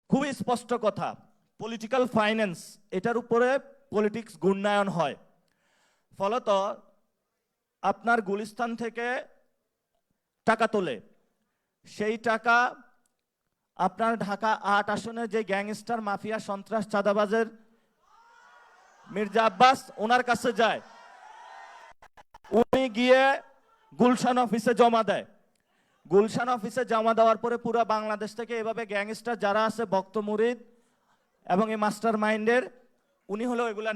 খুবই স্পষ্ট কথা, পলিটিক্যাল ফাইন্যান্স এটার উপরে পলিটিক্স ঘূর্ণায়ন হয়। ফলত আপনার গুলিস্তান থেকে টাকা তোলে, সেই টাকা আপনার ঢাকা ৮ আসনের যে গ্যাংস্টার মাফিয়া সন্ত্রাস চাঁদাবাজের মির্জা আব্বাস ওনার কাছে যায়, উনি গিয়ে গুলশান অফিসে জমা দেয়। গুলশান অফিসে জমা দেওয়ার পরে পুরো বাংলাদেশ থেকে এভাবে গ্যাংস্টার যারা আছে ভক্ত মুরিদ এবং এই মাস্টার মাইন্ডের উনি হলো এগুলা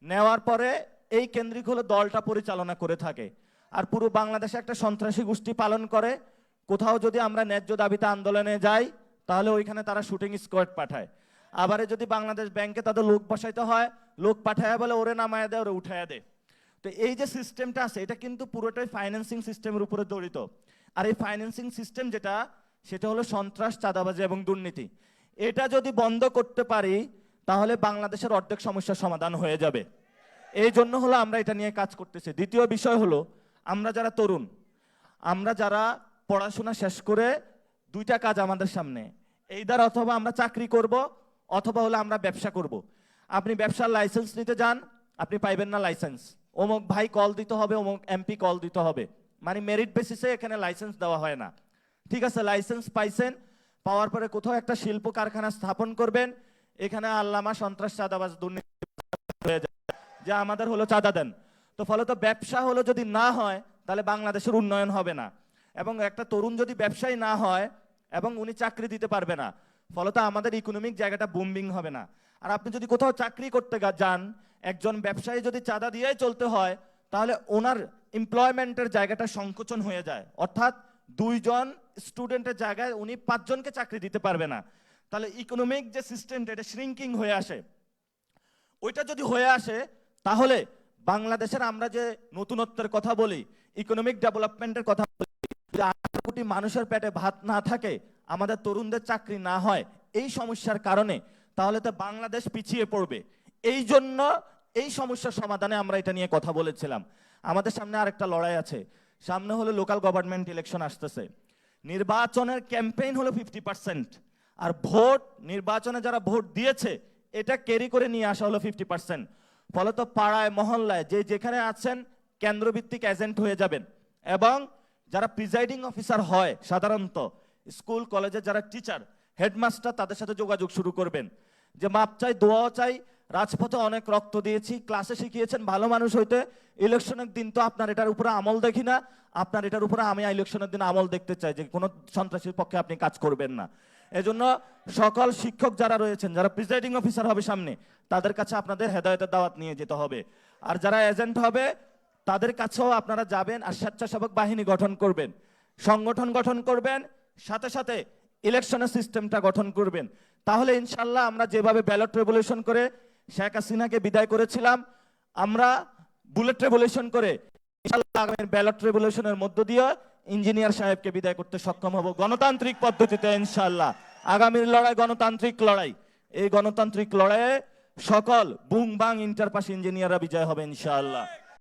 নেওয়ার পরে এই কেন্দ্রিক হলো দলটা পরিচালনা করে থাকে। আর পুরো বাংলাদেশে একটা সন্ত্রাসী গোষ্ঠী পালন করে। কোথাও যদি আমরা ন্যায্য দাবিতে আন্দোলনে যাই তাহলে ওইখানে তারা শুটিং স্কোয়াড পাঠায়। আবারে যদি বাংলাদেশ ব্যাংকে তাদের লোক বসাইতে হয়, লোক পাঠায় বলে ওরে নামায় দেয়, ওরে উঠায় দেয়। তো এই যে সিস্টেমটা আছে এটা কিন্তু পুরোটাই ফাইন্যান্সিং সিস্টেমের উপরে জড়িত। আর এই ফাইন্যান্সিং সিস্টেম যেটা, সেটা হলো সন্ত্রাস, চাঁদাবাজি এবং দুর্নীতি। এটা যদি বন্ধ করতে পারি তাহলে বাংলাদেশের অর্ধেক সমস্যার সমাধান হয়ে যাবে। এই জন্য হলো আমরা এটা নিয়ে কাজ করতেছি। দ্বিতীয় বিষয় হলো, আমরা যারা তরুণ, আমরা যারা পড়াশোনা শেষ করে দুইটা কাজ আমাদের সামনে, এইদার অথবা আমরা চাকরি করব অথবা হলো আমরা ব্যবসা করব। আপনি ব্যবসার লাইসেন্স নিতে যান, আপনি পাইবেন না লাইসেন্স, অমুক ভাই কল দিতে হবে, অমুক এমপি কল দিতে হবে, মানে মেরিট বেসিসে এখানে লাইসেন্স দেওয়া হয় না। ঠিক আছে, লাইসেন্স পাইছেন, পাওয়ার পরে কোথাও একটা শিল্প কারখানা স্থাপন করবেন, এখানে আল্লামা সন্ত্রাস চাঁদাবাজ দুর্নীতি হয়ে যায় যে আমাদের হলো চাঁদা দেন। তো ফলত ব্যবসা হলো যদি না হয় তাহলে বাংলাদেশের উন্নয়ন হবে না। এবং একটা তরুণ যদি ব্যবসায়ী না হয় এবং উনি চাকরি দিতে পারবে না, ফলত আমাদের ইকোনমিক জায়গাটা বুমিং হবে না। আর আপনি যদি কোথাও চাকরি করতে যান, একজন ব্যবসায়ী যদি চাঁদা দিয়েই চলতে হয় তাহলে ওনার এমপ্লয়মেন্টের জায়গাটা সংকোচন হয়ে যায়। অর্থাৎ 2 জন স্টুডেন্টের জায়গায় উনি 5 জনকে চাকরি দিতে পারবে না। তাহলে ইকোনমিক যে সিস্টেমটা এটা শ্রিঙ্কিং হয়ে আসে। ওইটা যদি হয়ে আসে তাহলে বাংলাদেশের আমরা যে নতুনত্বের কথা বলি, ইকোনমিক ডেভেলপমেন্টের কথা বলি, 8 কোটি মানুষের পেটে ভাত না থাকে, আমাদের তরুণদের চাকরি না হয় এই সমস্যার কারণে, তাহলে তো বাংলাদেশ পিছিয়ে পড়বে। এই জন্য এই সমস্যার সমাধানে আমরা এটা নিয়ে কথা বলেছিলাম। আমাদের সামনে আরেকটা লড়াই আছে, সামনে হলো লোকাল গভর্নমেন্ট ইলেকশন আসতেছে। নির্বাচনের ক্যাম্পেইন হলো 50%, আর ভোট, নির্বাচনে যারা ভোট দিয়েছে এটা ক্যারি করে নিয়ে আসা হলো 50%। ফলত পাড়ায় মহল্লায় যে যেখানে আছেন কেন্দ্রভিত্তিক এজেন্ট হয়ে যাবেন। এবং যারা প্রিজাইডিং অফিসার হয়, সাধারণত স্কুল কলেজের যারা টিচার, হেডমাস্টার, তাদের সাথে যোগাযোগ শুরু করবেন যে মাপ চাই, দোয়াও চাই, রাজপথে অনেক রক্ত দিয়েছি, ক্লাসে শিখিয়েছেন ভালো মানুষ হইতে, ইলেকশনের দিন তো আপনার এটার উপরে আমল দেখি না, আপনার এটার উপরে আমি ইলেকশনের দিন আমল দেখতে চাই যে কোনো সন্ত্রাসীর পক্ষে আপনি কাজ করবেন না। এজন্য সকল শিক্ষক যারা রয়েছেন, যারা প্রিজাইডিং অফিসার হবে সামনে, তাদের কাছে আপনাদের হেদায়েতের দাওয়াত নিয়ে যেতে হবে। আর যারা এজেন্ট হবে তাদের কাছেও আপনারা যাবেন আর স্বেচ্ছাসেবক বাহিনী গঠন করবেন, সংগঠন গঠন করবেন, সাথে সাথে ইলেকশনের সিস্টেমটা গঠন করবেন। তাহলে ইনশাল্লাহ আমরা যেভাবে ব্যালট রেভলিউশন করে শেখ হাসিনাকে বিদায় করেছিলাম, আমরা বুলেট রেভলিউশন করে ইনশাল্লাহ আগামী ব্যালট রেভলিউশনের মধ্য দিয়ে ইঞ্জিনিয়ার সাহেবকে বিদায় করতে সক্ষম হব গণতান্ত্রিক পদ্ধতিতে ইনশাল্লাহ। আগামীর লড়াই গণতান্ত্রিক লড়াই। এই গণতান্ত্রিক লড়াইয়ে সকল বুং বাং ইন্টারপাস ইঞ্জিনিয়াররা বিজয় হবে ইনশাআল্লাহ।